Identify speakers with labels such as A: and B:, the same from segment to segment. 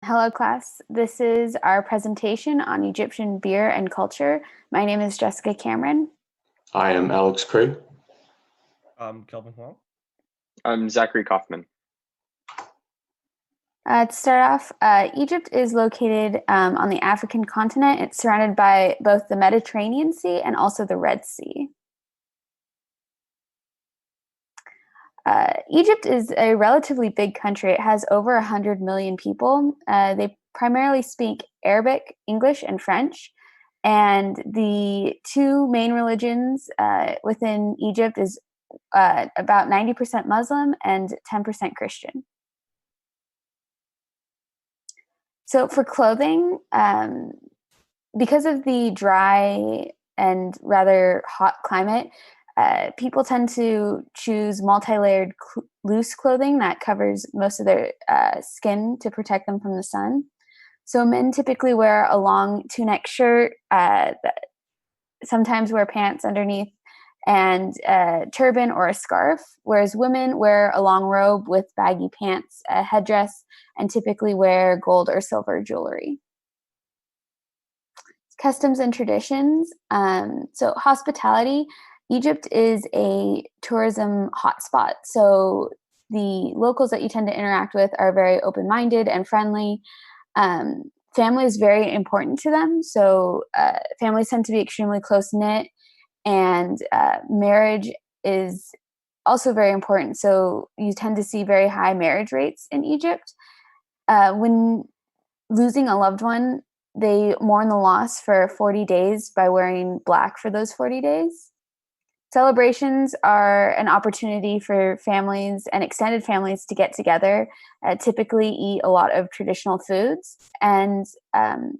A: Hello, class. This is our presentation on Egyptian beer and culture. My name is Jessica Cameron.
B: I am Alex Craig.
C: I'm Kelvin Huang.
D: I'm Zachary Kaufman.
A: To start off, Egypt is located on the African continent. It's surrounded by both the Mediterranean Sea and also the Red Sea. Egypt is a relatively big country. It has over 100 million people. They primarily speak Arabic, English, and French. And the two main religions within Egypt is about 90% Muslim and 10% Christian. So for clothing, because of the dry and rather hot climate, people tend to choose multi-layered loose clothing that covers most of their skin to protect them from the sun. So men typically wear a long two-neck shirt, sometimes wear pants underneath, and a turban or a scarf, whereas women wear a long robe with baggy pants, a headdress, and typically wear gold or silver jewelry. Customs and traditions. So hospitality. Egypt is a tourism hotspot, so the locals that you tend to interact with are very open-minded and friendly. Family is very important to them, so families tend to be extremely close-knit, and marriage is also very important, so you tend to see very high marriage rates in Egypt. When losing a loved one, they mourn the loss for 40 days by wearing black for those 40 days. Celebrations are an opportunity for families and extended families to get together, typically eat a lot of traditional foods, and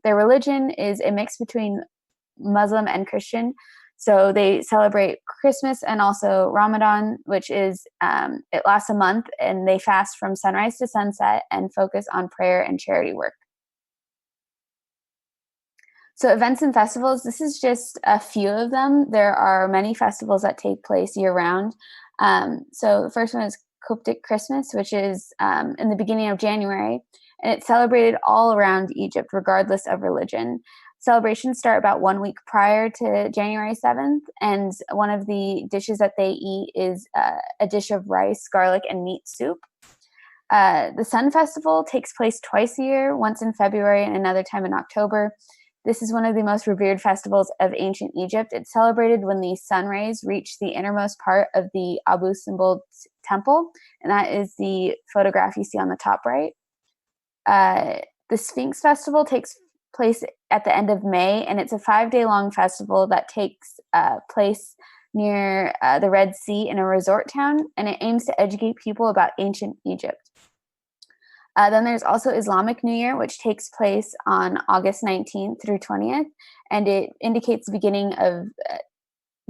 A: their religion is a mix between Muslim and Christian. So they celebrate Christmas and also Ramadan, which is, it lasts a month, and they fast from sunrise to sunset and focus on prayer and charity work. So events and festivals, this is just a few of them. There are many festivals that take place year-round. So the first one is Coptic Christmas, which is in the beginning of January, and it's celebrated all around Egypt, regardless of religion. Celebrations start about 1 week prior to January 7th, and one of the dishes that they eat is a dish of rice, garlic, and meat soup. The Sun Festival takes place twice a year, once in February and another time in October. This is one of the most revered festivals of ancient Egypt. It's celebrated when the sun rays reach the innermost part of the Abu Simbel temple, and that is the photograph you see on the top right. The Sphinx Festival takes place at the end of May, and it's a 5-day-long festival that takes place near the Red Sea in a resort town, and it aims to educate people about ancient Egypt. Then there's also Islamic New Year, which takes place on August 19th through 20th, and it indicates the beginning of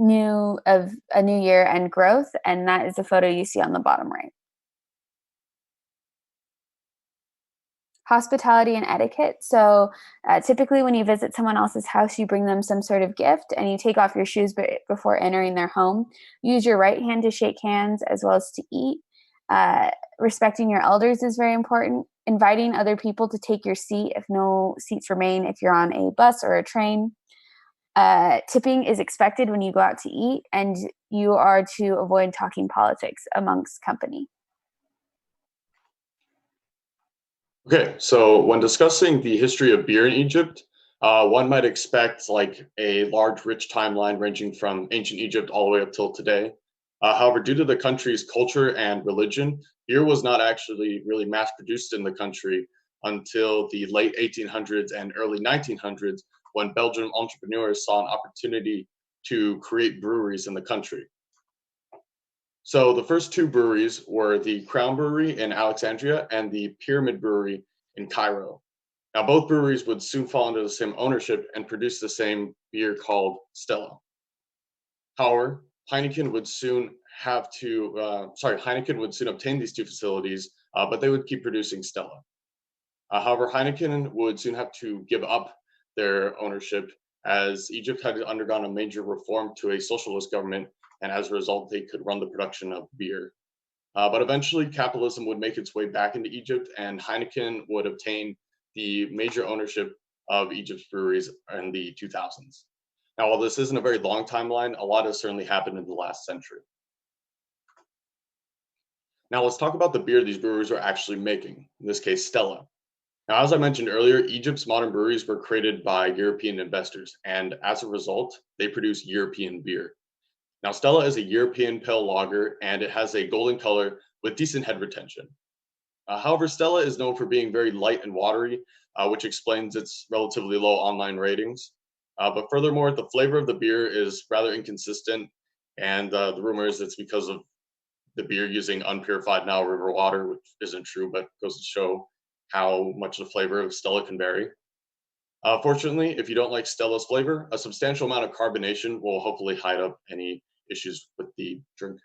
A: a new year and growth, and that is the photo you see on the bottom right. Hospitality and etiquette. So typically when you visit someone else's house, you bring them some sort of gift, and you take off your shoes before entering their home. Use your right hand to shake hands as well as to eat. Respecting your elders is very important. Inviting other people to take your seat if no seats remain if you're on a bus or a train. Tipping is expected when you go out to eat, and you are to avoid talking politics amongst company.
B: Okay, so when discussing the history of beer in Egypt, one might expect like a large, rich timeline ranging from ancient Egypt all the way up till today. However, due to the country's culture and religion, beer was not actually really mass-produced in the country until the late 1800s and early 1900s, when Belgian entrepreneurs saw an opportunity to create breweries in the country. So the first two breweries were the Crown Brewery in Alexandria and the Pyramid Brewery in Cairo. Now, both breweries would soon fall under the same ownership and produce the same beer called Stella. However, Heineken would soon obtain these two facilities, but they would keep producing Stella. However, Heineken would soon have to give up their ownership as Egypt had undergone a major reform to a socialist government, and as a result, they could run the production of beer. But eventually, capitalism would make its way back into Egypt, and Heineken would obtain the major ownership of Egypt's breweries in the 2000s. Now, while this isn't a very long timeline, a lot has certainly happened in the last century. Now, let's talk about the beer these breweries are actually making, in this case, Stella. Now, as I mentioned earlier, Egypt's modern breweries were created by European investors, and as a result, they produce European beer. Now, Stella is a European pale lager, and it has a golden color with decent head retention. However, Stella is known for being very light and watery, which explains its relatively low online ratings. But furthermore, the flavor of the beer is rather inconsistent, and the rumor is it's because of the beer using unpurified Nile River water, which isn't true, but goes to show how much the flavor of Stella can vary. Fortunately, if you don't like Stella's flavor, a substantial amount of carbonation will hopefully hide up any issues with the drink.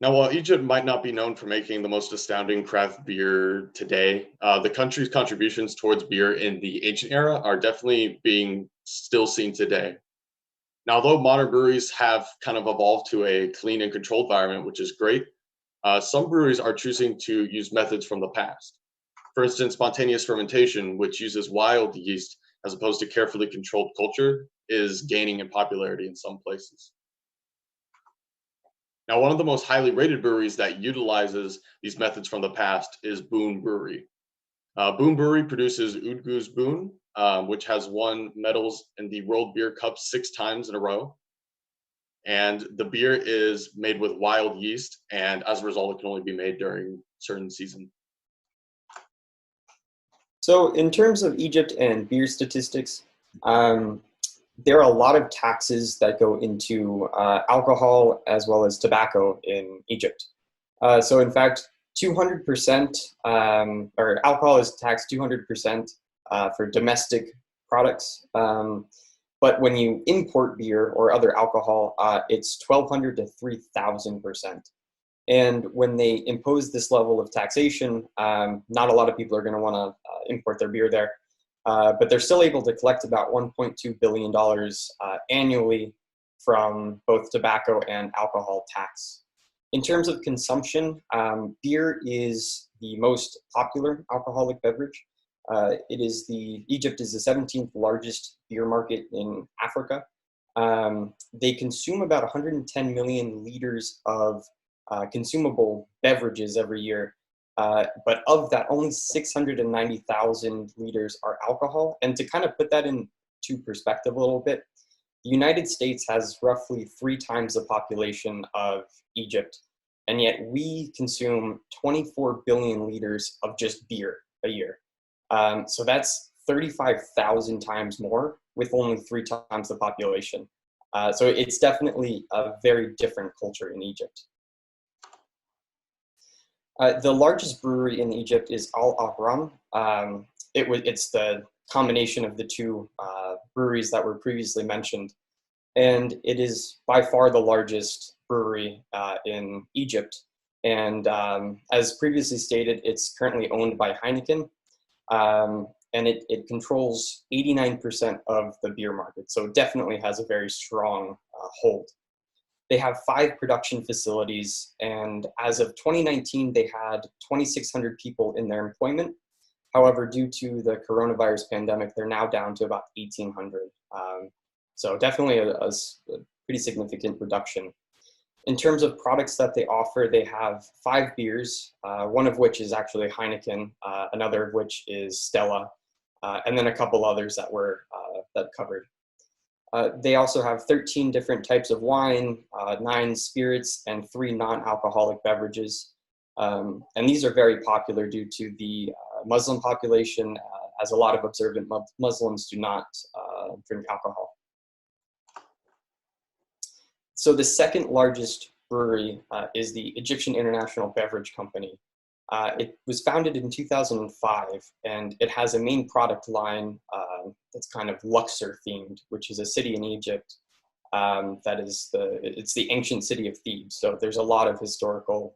B: Now, while Egypt might not be known for making the most astounding craft beer today, the country's contributions towards beer in the ancient era are definitely being still seen today. Now, although modern breweries have kind of evolved to a clean and controlled environment, which is great, some breweries are choosing to use methods from the past. For instance, spontaneous fermentation, which uses wild yeast as opposed to carefully controlled culture, is gaining in popularity in some places. Now, one of the most highly rated breweries that utilizes these methods from the past is Boon Brewery. Boon Brewery produces Oud Guz Boon, which has won medals in the World Beer Cup 6 times in a row. And the beer is made with wild yeast, and as a result, it can only be made during certain seasons.
E: So in terms of Egypt and beer statistics, there are a lot of taxes that go into alcohol as well as tobacco in Egypt. So in fact, 200%, or alcohol is taxed 200% for domestic products. But when you import beer or other alcohol, it's 1,200 to 3,000%. And when they impose this level of taxation, not a lot of people are going to want to import their beer there. But they're still able to collect about $1.2 billion annually from both tobacco and alcohol tax. In terms of consumption, beer is the most popular alcoholic beverage. Egypt is the 17th largest beer market in Africa. They consume about 110 million liters of consumable beverages every year. But of that, only 690,000 liters are alcohol. And to kind of put that into perspective a little bit, the United States has roughly 3 times the population of Egypt, and yet we consume 24 billion liters of just beer a year. So that's 35,000 times more with only 3 times the population. So it's definitely a very different culture in Egypt. The largest brewery in Egypt is Al Ahram. It's the combination of the 2 breweries that were previously mentioned, and it is by far the largest brewery in Egypt. And as previously stated, it's currently owned by Heineken, and it controls 89% of the beer market, so it definitely has a very strong hold. They have 5 production facilities, and as of 2019, they had 2,600 people in their employment. However, due to the coronavirus pandemic, they're now down to about 1,800. So definitely a pretty significant reduction. In terms of products that they offer, they have 5 beers, one of which is actually Heineken, another of which is Stella, and then a couple others that were covered. They also have 13 different types of wine, 9 spirits, and 3 non-alcoholic beverages. And these are very popular due to the Muslim population, as a lot of observant Muslims do not drink alcohol. So the second largest brewery is the Egyptian International Beverage Company. It was founded in 2005, and it has a main product line that's kind of Luxor themed, which is a city in Egypt it's the ancient city of Thebes. So there's a lot of historical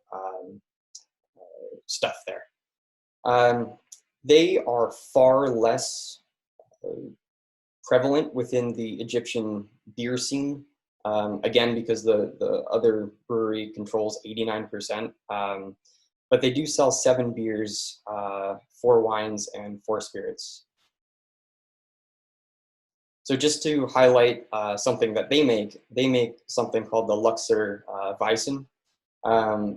E: stuff there. They are far less prevalent within the Egyptian beer scene. Again, because the other brewery controls 89%. but they do sell 7 beers, 4 wines, and 4 spirits. So just to highlight something that they make something called the Luxor Weizen.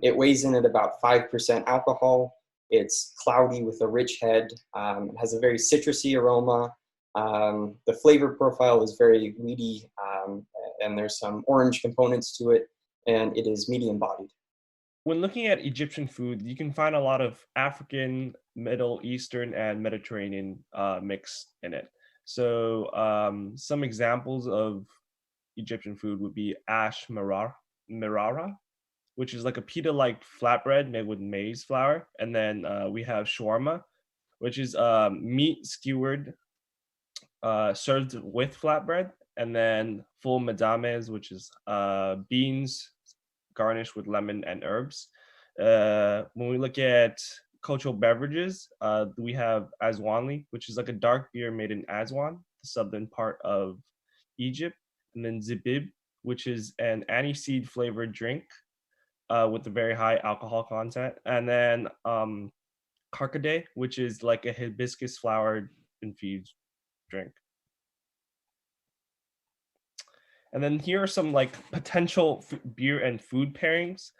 E: It weighs in at about 5% alcohol. It's cloudy with a rich head. It has a very citrusy aroma. The flavor profile is very weedy, and there's some orange components to it, and it is medium bodied.
C: When looking at Egyptian food, you can find a lot of African, Middle Eastern, and Mediterranean mix in it. So some examples of Egyptian food would be mirara, which is like a pita-like flatbread made with maize flour. And then we have shawarma, which is meat skewered, served with flatbread. And then full madames, which is beans garnished with lemon and herbs. When we look at cultural beverages, we have Aswanli, which is like a dark beer made in Aswan, the southern part of Egypt. And then Zibib, which is an aniseed flavored drink with a very high alcohol content. And then Karkade, which is like a hibiscus flower infused drink. And then here are some like potential beer and food pairings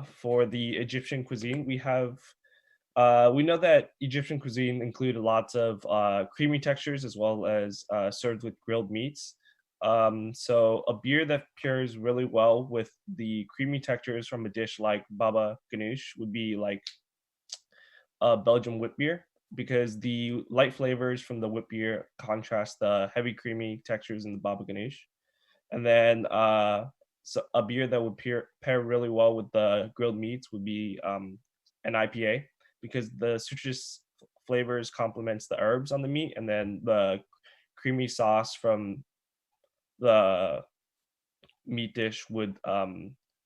C: for the Egyptian cuisine. We know that Egyptian cuisine included lots of creamy textures as well as served with grilled meats. So a beer that pairs really well with the creamy textures from a dish like baba ganoush would be like a Belgian wit beer, because the light flavors from the wit beer contrast the heavy creamy textures in the baba ganoush. And then so a beer that would pair really well with the grilled meats would be an IPA, because the citrus flavors complements the herbs on the meat, and then the creamy sauce from the meat dish would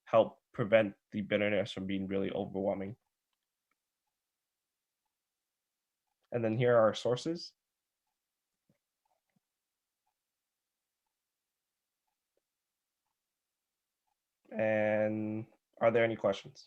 C: help prevent the bitterness from being really overwhelming. And then here are our sources. And are there any questions?